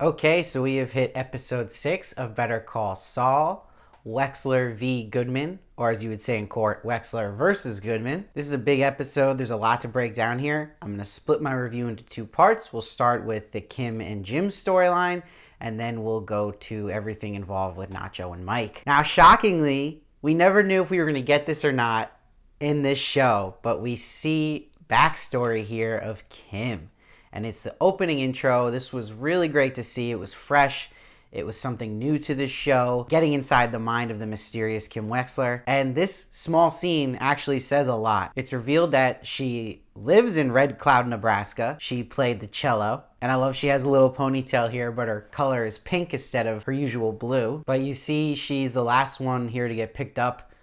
Okay, so we have hit episode 6 of Better Call Saul, Wexler v. Goodman, or as you would say in court, Wexler versus Goodman. This is a big episode. There's a lot to break down here. I'm going to split my review into 2 parts. We'll start with the Kim and Jim storyline, and then we'll go to everything involved with Nacho and Mike. Now, shockingly, we never knew if we were going to get this or not in this show, but we see backstory here of Kim. And it's the opening intro. This was really great to see. It was fresh. It was something new to this show, getting inside the mind of the mysterious Kim Wexler. And this small scene actually says a lot. It's revealed that she lives in Red Cloud, Nebraska. She played the cello. And I love she has a little ponytail here, but her color is pink instead of her usual blue. But you see she's the last one here to get picked up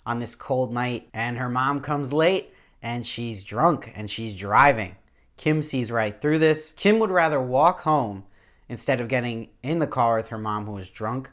on this cold night. And her mom comes late and she's drunk and she's driving. Kim sees right through this. Kim would rather walk home instead of getting in the car with her mom who is drunk.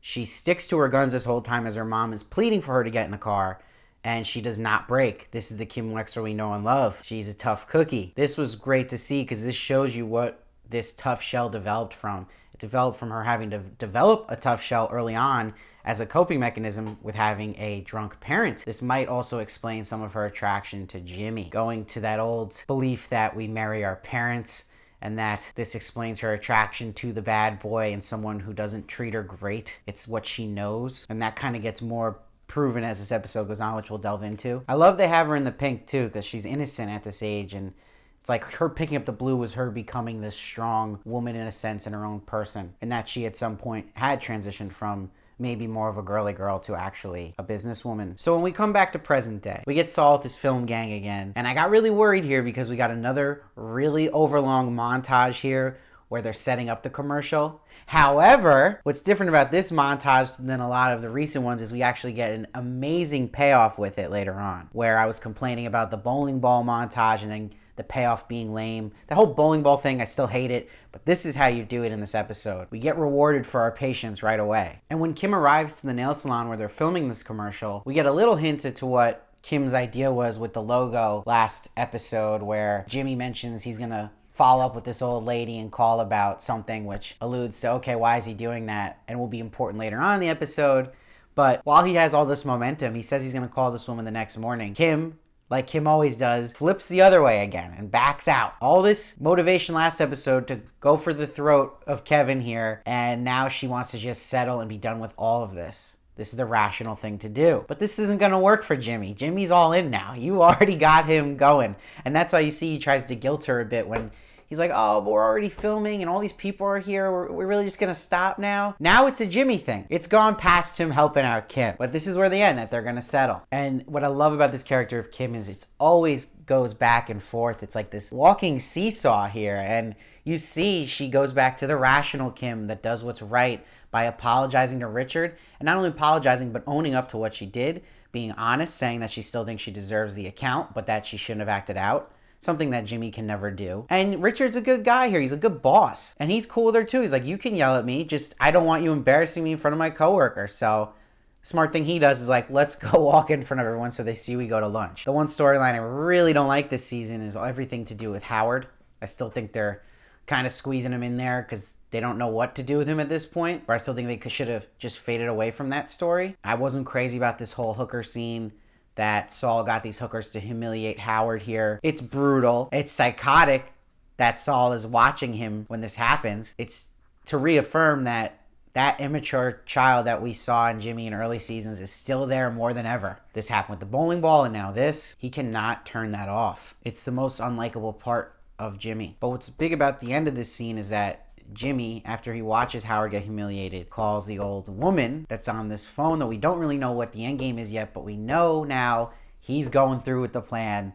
She sticks to her guns this whole time as her mom is pleading for her to get in the car, and she does not break. This is the Kim Wexler we know and love. She's a tough cookie. This was great to see because this shows you what this tough shell developed from. It developed from her having to develop a tough shell early on as a coping mechanism with having a drunk parent. This might also explain some of her attraction to Jimmy, going to that old belief that we marry our parents, and that this explains her attraction to the bad boy and someone who doesn't treat her great. It's what she knows, and that kind of gets more proven as this episode goes on, which we'll delve into. I love they have her in the pink too, because she's innocent at this age, and it's like her picking up the blue was her becoming this strong woman in a sense in her own person, and that she at some point had transitioned from maybe more of a girly girl to actually a businesswoman. So when we come back to present day, we get Saul with his film gang again. And I got really worried here because we got another really overlong montage here where they're setting up the commercial. However, what's different about this montage than a lot of the recent ones is we actually get an amazing payoff with it later on, where I was complaining about the bowling ball montage and then the payoff being lame. The whole bowling ball thing, I still hate it, but this is how you do it in this episode. We get rewarded for our patience right away. And when Kim arrives to the nail salon where they're filming this commercial, we get a little hint into what Kim's idea was with the logo last episode, where Jimmy mentions he's gonna follow up with this old lady and call about something, which alludes to, okay, why is he doing that? And will be important later on in the episode. But while he has all this momentum, he says he's gonna call this woman the next morning. Kim, like Kim always does, flips the other way again and backs out. All this motivation last episode to go for the throat of Kevin here, and now she wants to just settle and be done with all of this. This is the rational thing to do. But this isn't going to work for Jimmy. Jimmy's all in now. You already got him going. And that's why you see he tries to guilt her a bit when he's like, oh, but we're already filming and all these people are here. We're really just going to stop now? Now it's a Jimmy thing. It's gone past him helping out Kim. But this is where they end, that they're going to settle. And what I love about this character of Kim is it always goes back and forth. It's like this walking seesaw here. And you see she goes back to the rational Kim that does what's right by apologizing to Richard. And not only apologizing, but owning up to what she did. Being honest, saying that she still thinks she deserves the account, but that she shouldn't have acted out. Something that Jimmy can never do. And Richard's a good guy here. He's a good boss. And he's cool with her too. He's like, you can yell at me, just I don't want you embarrassing me in front of my coworkers. So smart thing he does is like, let's go walk in front of everyone so they see we go to lunch. The one storyline I really don't like this season is everything to do with Howard. I still think they're kind of squeezing him in there because they don't know what to do with him at this point. But I still think they should have just faded away from that story. I wasn't crazy about this whole hooker scene that Saul got these hookers to humiliate Howard here. It's brutal. It's psychotic that Saul is watching him when this happens. It's to reaffirm that that immature child that we saw in Jimmy in early seasons is still there more than ever. This happened with the bowling ball and now this. He cannot turn that off. It's the most unlikable part of Jimmy. But what's big about the end of this scene is that Jimmy, after he watches Howard get humiliated, calls the old woman that's on this phone that we don't really know what the end game is yet, but we know now he's going through with the plan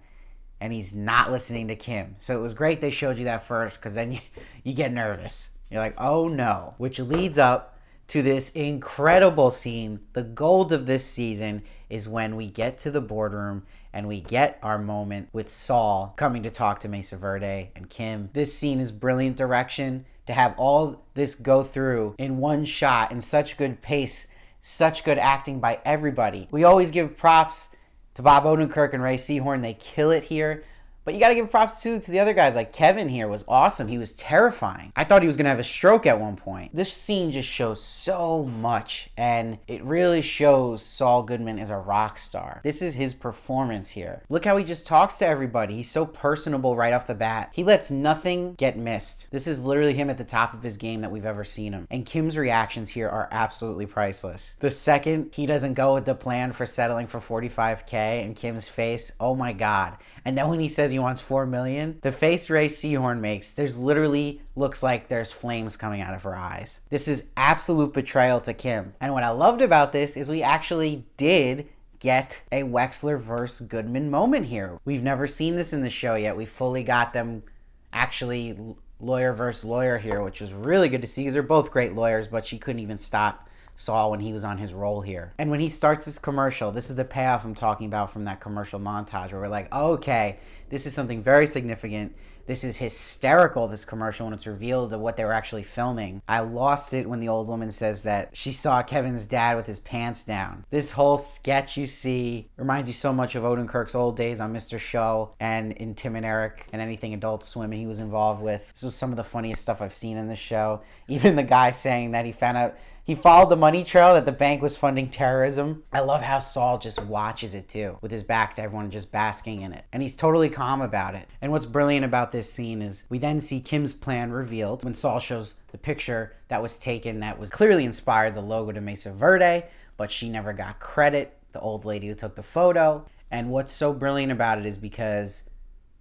and he's not listening to Kim. So it was great they showed you that first, because then you get nervous. You're like, oh no. Which leads up to this incredible scene. The gold of this season is when we get to the boardroom and we get our moment with Saul coming to talk to Mesa Verde and Kim. This scene is brilliant direction. To have all this go through in one shot in such good pace, such good acting by everybody. We always give props to Bob Odenkirk and Ray Seehorn. They kill it here. But you gotta give props to the other guys. Like Kevin here was awesome. He was terrifying. I thought he was gonna have a stroke at one point. This scene just shows so much, and it really shows Saul Goodman is a rock star. This is his performance here. Look how he just talks to everybody. He's so personable right off the bat. He lets nothing get missed. This is literally him at the top of his game that we've ever seen him. And Kim's reactions here are absolutely priceless. The second he doesn't go with the plan for settling for $45K, and Kim's face, oh my God. And then when he says he wants $4 million, the face Ray Seehorn makes, there's literally looks like there's flames coming out of her eyes. This is absolute betrayal to Kim. And what I loved about this is we actually did get a Wexler versus Goodman moment here. We've never seen this in the show yet. We fully got them actually lawyer versus lawyer here, which was really good to see because they're both great lawyers, but she couldn't even stop Saul when he was on his roll here. And when he starts this commercial, this is the payoff I'm talking about from that commercial montage where we're like, oh, okay, this is something very significant. This is hysterical, this commercial, when it's revealed of what they were actually filming. I lost it when the old woman says that she saw Kevin's dad with his pants down. This whole sketch you see reminds you so much of Odenkirk's old days on Mr. Show and in Tim and Eric and anything Adult Swim he was involved with. This was some of the funniest stuff I've seen in this show. Even the guy saying that he found out he followed the money trail that the bank was funding terrorism. I love how Saul just watches it too, with his back to everyone just basking in it. And he's totally calm about it. And what's brilliant about this scene is we then see Kim's plan revealed when Saul shows the picture that was taken that was clearly inspired the logo to Mesa Verde, but she never got credit, the old lady who took the photo. And what's so brilliant about it is because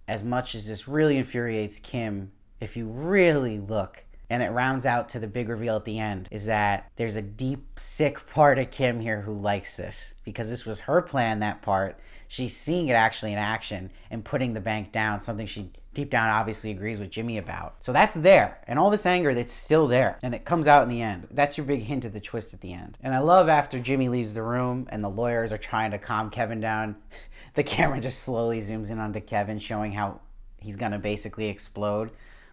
as much as this really infuriates Kim, if you really look, and it rounds out to the big reveal at the end, is that there's a deep, sick part of Kim here who likes this. Because this was her plan, that part. She's seeing it actually in action and putting the bank down, something she deep down obviously agrees with Jimmy about. So that's there. And all this anger, that's still there. And it comes out in the end. That's your big hint of the twist at the end. And I love after Jimmy leaves the room and the lawyers are trying to calm Kevin down, the camera just slowly zooms in onto Kevin, showing how he's going to basically explode.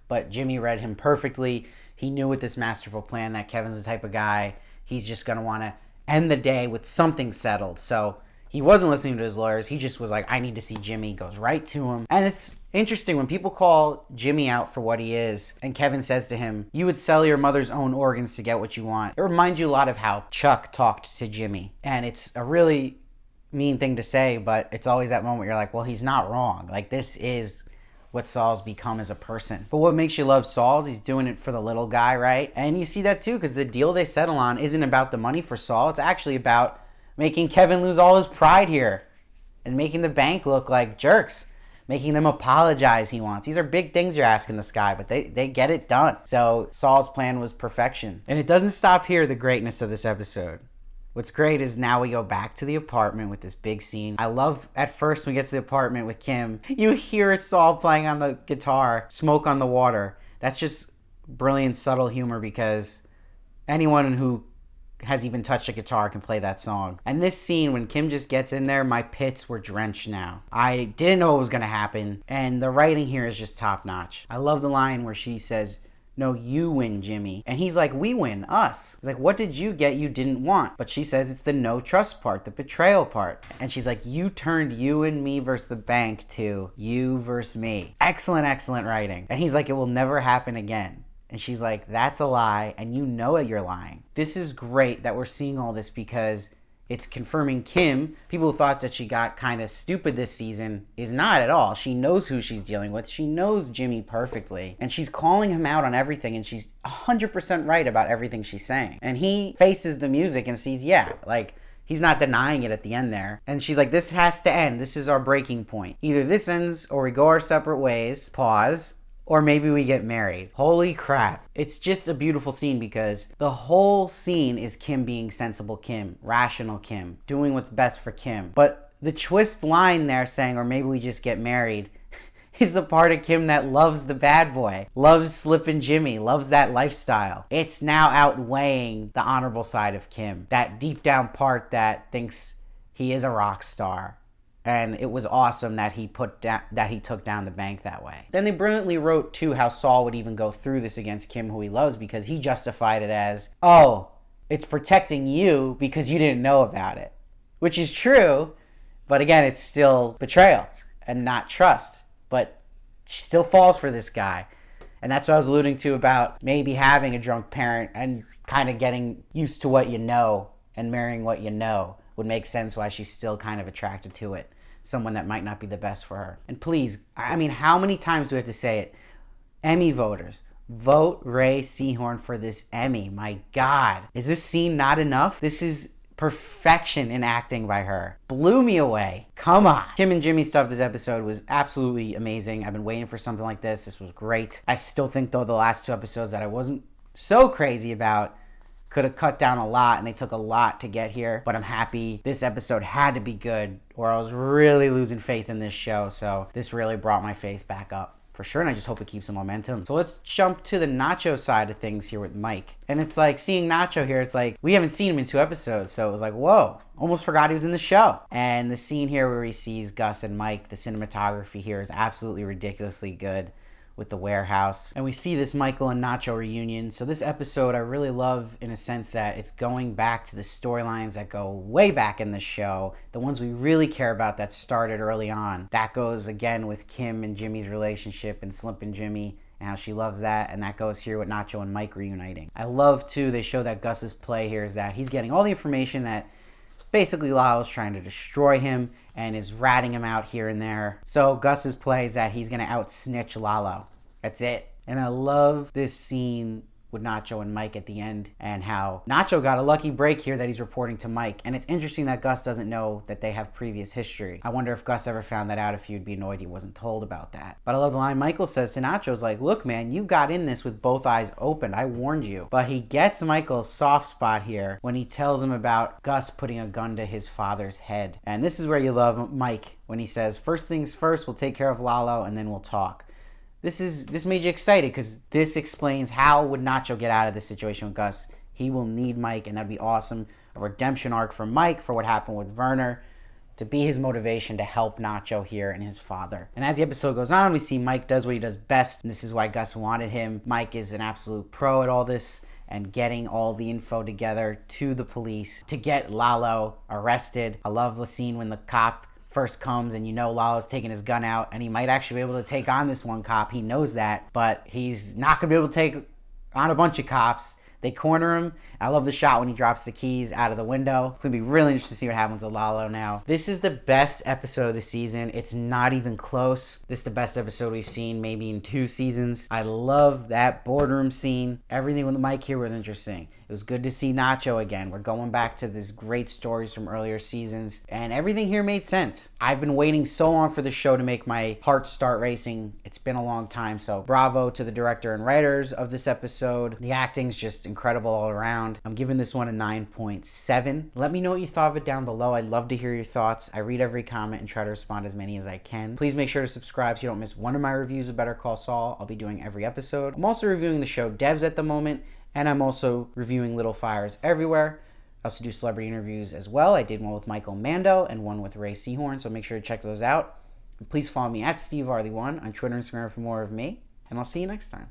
But Jimmy read him perfectly. He knew with this masterful plan that Kevin's the type of guy, he's just going to want to end the day with something settled. So he wasn't listening to his lawyers. He just was like, I need to see Jimmy. Goes right to him. And it's interesting when people call Jimmy out for what he is, and Kevin says to him, you would sell your mother's own organs to get what you want. It reminds you a lot of how Chuck talked to Jimmy. And it's a really mean thing to say, but it's always that moment where you're like, well, he's not wrong. Like, this is what Saul's become as a person. But what makes you love Saul is he's doing it for the little guy, right? And you see that too, because the deal they settle on isn't about the money for Saul. It's actually about making Kevin lose all his pride here and making the bank look like jerks, making them apologize he wants. These are big things you're asking this guy, but they get it done. So Saul's plan was perfection. And it doesn't stop here, the greatness of this episode. What's great is now we go back to the apartment with this big scene. I love, at first when we get to the apartment with Kim, you hear Saul playing on the guitar, Smoke on the Water. That's just brilliant, subtle humor because anyone who has even touched a guitar can play that song. And this scene, when Kim just gets in there, my pits were drenched now. I didn't know what was going to happen, and the writing here is just top notch. I love the line where she says, no, you win, Jimmy. And he's like, we win, us. He's like, what did you get you didn't want? But she says it's the no trust part, the betrayal part. And she's like, you turned you and me versus the bank to you versus me. Excellent, excellent writing. And he's like, it will never happen again. And she's like, that's a lie, and you know it, you're lying. This is great that we're seeing all this because it's confirming Kim, people who thought that she got kind of stupid this season, is not at all. She knows who she's dealing with. She knows Jimmy perfectly. And she's calling him out on everything, and she's 100% right about everything she's saying. And he faces the music and sees, yeah, like, he's not denying it at the end there. And she's like, this has to end. This is our breaking point. Either this ends or we go our separate ways. Pause. Or maybe we get married. Holy crap. It's just a beautiful scene because the whole scene is Kim being sensible Kim, rational Kim, doing what's best for Kim. But the twist line there saying, or maybe we just get married, is the part of Kim that loves the bad boy, loves Slippin' Jimmy, loves that lifestyle. It's now outweighing the honorable side of Kim, that deep down part that thinks he is a rock star. And it was awesome that he took down the bank that way. Then they brilliantly wrote, too, how Saul would even go through this against Kim, who he loves, because he justified it as, oh, it's protecting you because you didn't know about it. Which is true, but again, it's still betrayal and not trust. but she still falls for this guy. And that's what I was alluding to about maybe having a drunk parent and kind of getting used to what you know and marrying what you know would make sense why she's still kind of attracted to it. Someone that might not be the best for her. And please, I mean, how many times do we have to say it? Emmy voters, vote Rhea Seehorn for this Emmy. My God. Is this scene not enough? This is perfection in acting by her. Blew me away. Come on. Kim and Jimmy stuff this episode was absolutely amazing. I've been waiting for something like this. This was great. I still think, though, the last 2 episodes that I wasn't so crazy about could have cut down a lot, and they took a lot to get here. But I'm happy this episode had to be good, or I was really losing faith in this show. So this really brought my faith back up. For sure, and I just hope it keeps the momentum. So let's jump to the Nacho side of things here with Mike. And it's like, seeing Nacho here, it's like, we haven't seen him in 2 episodes, so it was like, whoa, almost forgot he was in the show. And the scene here where he sees Gus and Mike, the cinematography here is absolutely ridiculously good with the warehouse. And we see this Michael and Nacho reunion. So this episode I really love in a sense that it's going back to the storylines that go way back in the show, the ones we really care about that started early on. That goes again with Kim and Jimmy's relationship and Slimpin' Jimmy and how she loves that, and that goes here with Nacho and Mike reuniting. I love too, they show that Gus's play here is that he's getting all the information that basically Lalo's trying to destroy him and is ratting him out here and there. So Gus's play is that he's going to out-snitch Lalo. That's it. And I love this scene with Nacho and Mike at the end and how Nacho got a lucky break here that he's reporting to Mike. And it's interesting that Gus doesn't know that they have previous history. I wonder if Gus ever found that out, if he'd be annoyed he wasn't told about that. But I love the line Michael says to Nacho is like, look, man, you got in this with both eyes open. I warned you. But he gets Michael's soft spot here when he tells him about Gus putting a gun to his father's head. And this is where you love Mike when he says, first things first, we'll take care of Lalo and then we'll talk. This made you excited because this explains how would Nacho get out of this situation with Gus. He will need Mike, and that'd be awesome. A redemption arc for Mike for what happened with Werner to be his motivation to help Nacho here and his father. And as the episode goes on, we see Mike does what he does best, and this is why Gus wanted him. Mike is an absolute pro at all this and getting all the info together to the police to get Lalo arrested. I love the scene when the cop first comes and you know Lalo's taking his gun out and he might actually be able to take on this one cop. He knows that, but he's not going to be able to take on a bunch of cops. They corner him. I love the shot when he drops the keys out of the window. It's going to be really interesting to see what happens with Lalo now. This is the best episode of the season. It's not even close. This is the best episode we've seen maybe in 2 seasons. I love that boardroom scene. Everything with Mike here was interesting. It was good to see Nacho again. We're going back to these great stories from earlier seasons, and everything here made sense. I've been waiting so long for this show to make my heart start racing. It's been a long time, so bravo to the director and writers of this episode. The acting's just incredible all around. I'm giving this one a 9.7. Let me know what you thought of it down below. I'd love to hear your thoughts. I read every comment and try to respond as many as I can. Please make sure to subscribe so you don't miss one of my reviews of Better Call Saul. I'll be doing every episode. I'm also reviewing the show Devs at the moment, and I'm also reviewing Little Fires Everywhere. I also do celebrity interviews as well. I did one with Michael Mando and one with Rhea Seehorn, so make sure to check those out. And please follow me at SteveVarley1 on Twitter and Instagram for more of me, and I'll see you next time.